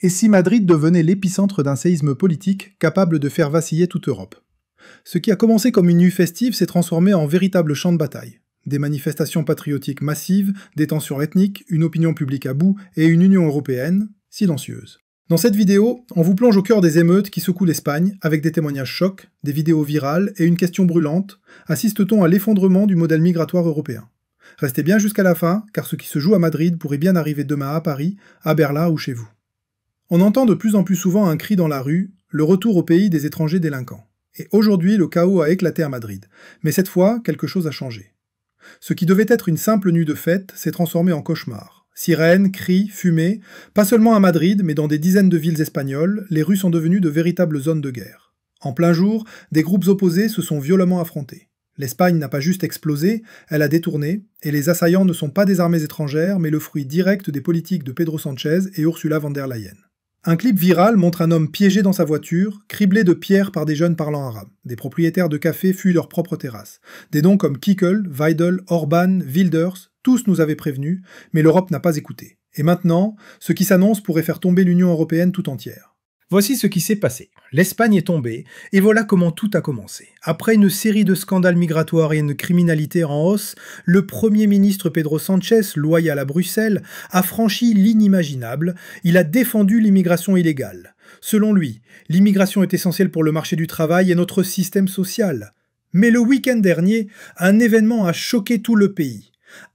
Et si Madrid devenait l'épicentre d'un séisme politique capable de faire vaciller toute Europe? Ce qui a commencé comme une nuit festive s'est transformé en véritable champ de bataille. Des manifestations patriotiques massives, des tensions ethniques, une opinion publique à bout et une Union européenne silencieuse. Dans cette vidéo, on vous plonge au cœur des émeutes qui secouent l'Espagne, avec des témoignages chocs, des vidéos virales et une question brûlante. Assiste-t-on à l'effondrement du modèle migratoire européen? Restez bien jusqu'à la fin, car ce qui se joue à Madrid pourrait bien arriver demain à Paris, à Berlin ou chez vous. On entend de plus en plus souvent un cri dans la rue, le retour au pays des étrangers délinquants. Et aujourd'hui, le chaos a éclaté à Madrid. Mais cette fois, quelque chose a changé. Ce qui devait être une simple nuit de fête s'est transformé en cauchemar. Sirènes, cris, fumée, pas seulement à Madrid, mais dans des dizaines de villes espagnoles, les rues sont devenues de véritables zones de guerre. En plein jour, des groupes opposés se sont violemment affrontés. L'Espagne n'a pas juste explosé, elle a détourné, et les assaillants ne sont pas des armées étrangères, mais le fruit direct des politiques de Pedro Sánchez et Ursula von der Leyen. Un clip viral montre un homme piégé dans sa voiture, criblé de pierres par des jeunes parlant arabe. Des propriétaires de cafés fuient leur propre terrasse. Des noms comme Kikel, Weidel, Orban, Wilders, tous nous avaient prévenus, mais l'Europe n'a pas écouté. Et maintenant, ce qui s'annonce pourrait faire tomber l'Union européenne tout entière. Voici ce qui s'est passé. L'Espagne est tombée, et voilà comment tout a commencé. Après une série de scandales migratoires et une criminalité en hausse, le Premier ministre Pedro Sánchez, loyal à Bruxelles, a franchi l'inimaginable. Il a défendu l'immigration illégale. Selon lui, l'immigration est essentielle pour le marché du travail et notre système social. Mais le week-end dernier, un événement a choqué tout le pays.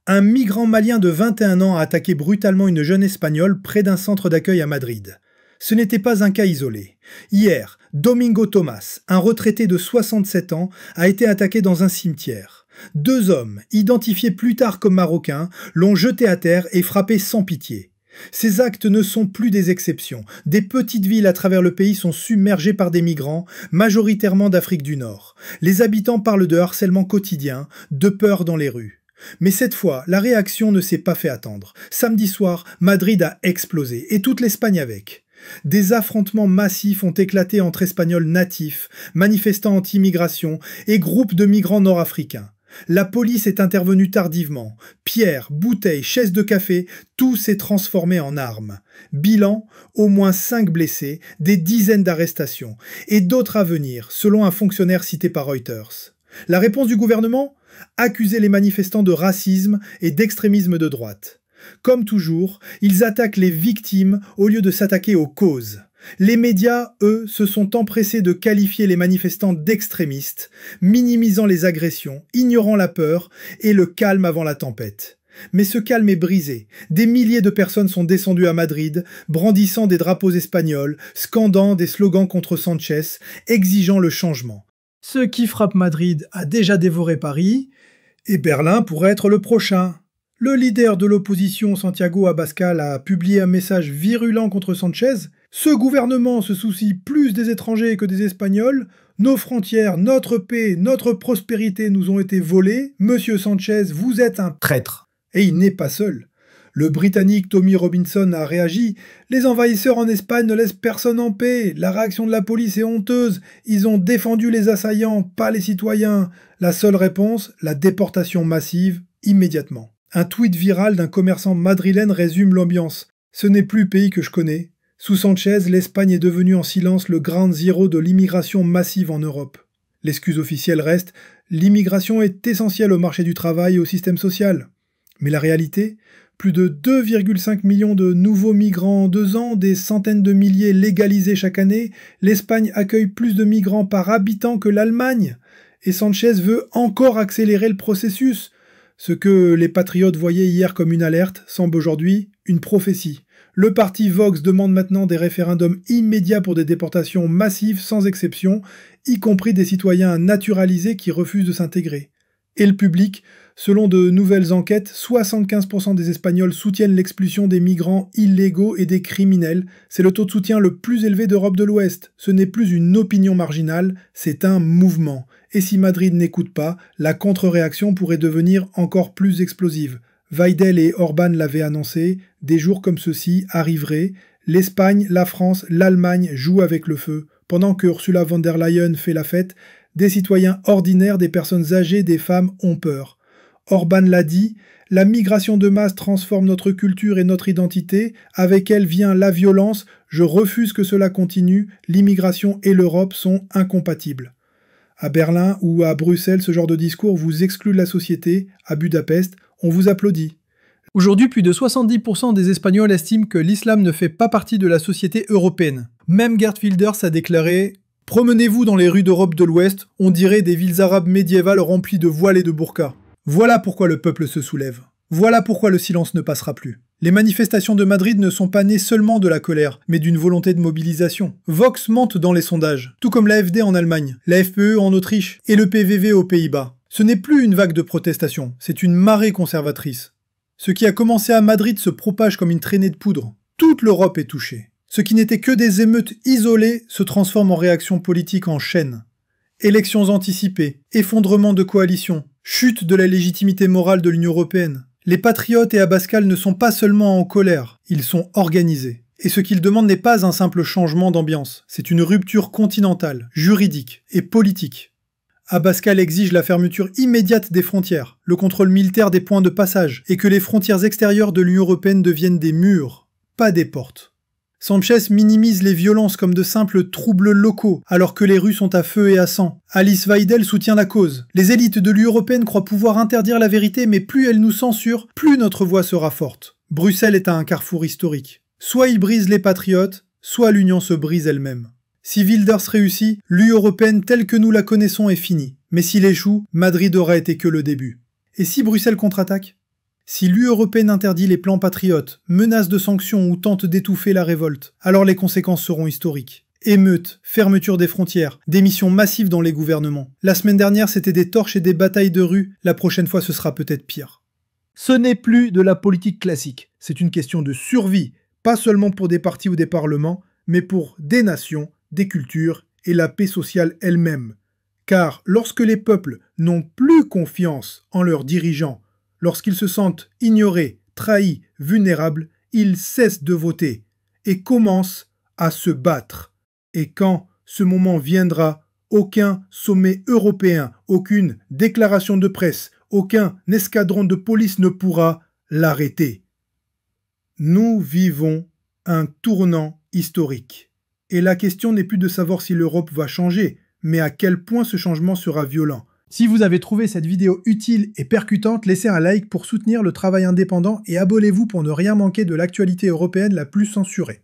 Un migrant malien de 21 ans a attaqué brutalement une jeune Espagnole près d'un centre d'accueil à Madrid. Ce n'était pas un cas isolé. Hier, Domingo Tomás, un retraité de 67 ans, a été attaqué dans un cimetière. Deux hommes, identifiés plus tard comme marocains, l'ont jeté à terre et frappé sans pitié. Ces actes ne sont plus des exceptions. Des petites villes à travers le pays sont submergées par des migrants, majoritairement d'Afrique du Nord. Les habitants parlent de harcèlement quotidien, de peur dans les rues. Mais cette fois, la réaction ne s'est pas fait attendre. Samedi soir, Madrid a explosé, et toute l'Espagne avec. Des affrontements massifs ont éclaté entre Espagnols natifs, manifestants anti-immigration et groupes de migrants nord-africains. La police est intervenue tardivement. Pierres, bouteilles, chaises de café, tout s'est transformé en armes. Bilan, au moins 5 blessés, des dizaines d'arrestations, et d'autres à venir, selon un fonctionnaire cité par Reuters. La réponse du gouvernement ? Accuser les manifestants de racisme et d'extrémisme de droite. Comme toujours, ils attaquent les victimes au lieu de s'attaquer aux causes. Les médias, eux, se sont empressés de qualifier les manifestants d'extrémistes, minimisant les agressions, ignorant la peur et le calme avant la tempête. Mais ce calme est brisé. Des milliers de personnes sont descendues à Madrid, brandissant des drapeaux espagnols, scandant des slogans contre Sánchez, exigeant le changement. Ce qui frappe Madrid a déjà dévoré Paris, et Berlin pourrait être le prochain. Le leader de l'opposition, Santiago Abascal, a publié un message virulent contre Sánchez. Ce gouvernement se soucie plus des étrangers que des Espagnols. Nos frontières, notre paix, notre prospérité nous ont été volées. Monsieur Sánchez, vous êtes un traître. Et il n'est pas seul. Le Britannique Tommy Robinson a réagi. Les envahisseurs en Espagne ne laissent personne en paix. La réaction de la police est honteuse. Ils ont défendu les assaillants, pas les citoyens. La seule réponse, la déportation massive, immédiatement. Un tweet viral d'un commerçant madrilène résume l'ambiance. Ce n'est plus le pays que je connais. Sous Sánchez, l'Espagne est devenue en silence le ground zéro de l'immigration massive en Europe. L'excuse officielle reste « l'immigration est essentielle au marché du travail et au système social ». Mais la réalité ? Plus de 2,5 millions de nouveaux migrants en 2 ans, des centaines de milliers légalisés chaque année, l'Espagne accueille plus de migrants par habitant que l'Allemagne. Et Sánchez veut encore accélérer le processus. Ce que les patriotes voyaient hier comme une alerte semble aujourd'hui une prophétie. Le parti Vox demande maintenant des référendums immédiats pour des déportations massives sans exception, y compris des citoyens naturalisés qui refusent de s'intégrer. Et le public, selon de nouvelles enquêtes, 75% des Espagnols soutiennent l'expulsion des migrants illégaux et des criminels. C'est le taux de soutien le plus élevé d'Europe de l'Ouest. Ce n'est plus une opinion marginale, c'est un mouvement. Et si Madrid n'écoute pas, la contre-réaction pourrait devenir encore plus explosive. Weidel et Orban l'avaient annoncé, des jours comme ceux-ci arriveraient. L'Espagne, la France, l'Allemagne jouent avec le feu. Pendant que Ursula von der Leyen fait la fête, des citoyens ordinaires, des personnes âgées, des femmes ont peur. Orban l'a dit, la migration de masse transforme notre culture et notre identité, avec elle vient la violence, je refuse que cela continue, l'immigration et l'Europe sont incompatibles. À Berlin ou à Bruxelles, ce genre de discours vous exclut de la société, à Budapest, on vous applaudit. Aujourd'hui, plus de 70% des Espagnols estiment que l'islam ne fait pas partie de la société européenne. Même Geert Wilders a déclaré « Promenez-vous dans les rues d'Europe de l'Ouest, on dirait des villes arabes médiévales remplies de voiles et de burkas. » Voilà pourquoi le peuple se soulève. Voilà pourquoi le silence ne passera plus. Les manifestations de Madrid ne sont pas nées seulement de la colère, mais d'une volonté de mobilisation. Vox monte dans les sondages, tout comme l'AfD en Allemagne, la FPE en Autriche et le PVV aux Pays-Bas. Ce n'est plus une vague de protestation, c'est une marée conservatrice. Ce qui a commencé à Madrid se propage comme une traînée de poudre. Toute l'Europe est touchée. Ce qui n'était que des émeutes isolées se transforme en réaction politique en chaîne. Élections anticipées, effondrement de coalitions, chute de la légitimité morale de l'Union européenne. Les patriotes et Abascal ne sont pas seulement en colère, ils sont organisés. Et ce qu'ils demandent n'est pas un simple changement d'ambiance, c'est une rupture continentale, juridique et politique. Abascal exige la fermeture immédiate des frontières, le contrôle militaire des points de passage, et que les frontières extérieures de l'Union européenne deviennent des murs, pas des portes. Sanchez minimise les violences comme de simples troubles locaux, alors que les rues sont à feu et à sang. Alice Weidel soutient la cause. Les élites de l'Union européenne croient pouvoir interdire la vérité, mais plus elles nous censurent, plus notre voix sera forte. Bruxelles est à un carrefour historique. Soit il brise les patriotes, soit l'Union se brise elle-même. Si Wilders réussit, l'Union européenne telle que nous la connaissons est finie. Mais s'il échoue, Madrid aura été que le début. Et si Bruxelles contre-attaque ? Si l'Union européenne interdit les plans patriotes, menace de sanctions ou tente d'étouffer la révolte, alors les conséquences seront historiques. Émeutes, fermeture des frontières, démissions massives dans les gouvernements. La semaine dernière, c'était des torches et des batailles de rue, la prochaine fois ce sera peut-être pire. Ce n'est plus de la politique classique, c'est une question de survie, pas seulement pour des partis ou des parlements, mais pour des nations, des cultures et la paix sociale elle-même. Car lorsque les peuples n'ont plus confiance en leurs dirigeants, lorsqu'ils se sentent ignorés, trahis, vulnérables, ils cessent de voter et commencent à se battre. Et quand ce moment viendra, aucun sommet européen, aucune déclaration de presse, aucun escadron de police ne pourra l'arrêter. Nous vivons un tournant historique. Et la question n'est plus de savoir si l'Europe va changer, mais à quel point ce changement sera violent. Si vous avez trouvé cette vidéo utile et percutante, laissez un like pour soutenir le travail indépendant et abonnez-vous pour ne rien manquer de l'actualité européenne la plus censurée.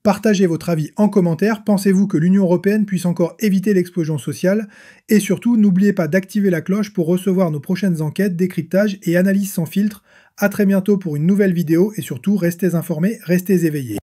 Partagez votre avis en commentaire, pensez-vous que l'Union européenne puisse encore éviter l'explosion sociale? Et surtout, n'oubliez pas d'activer la cloche pour recevoir nos prochaines enquêtes, décryptages et analyses sans filtre. À très bientôt pour une nouvelle vidéo et surtout, restez informés, restez éveillés.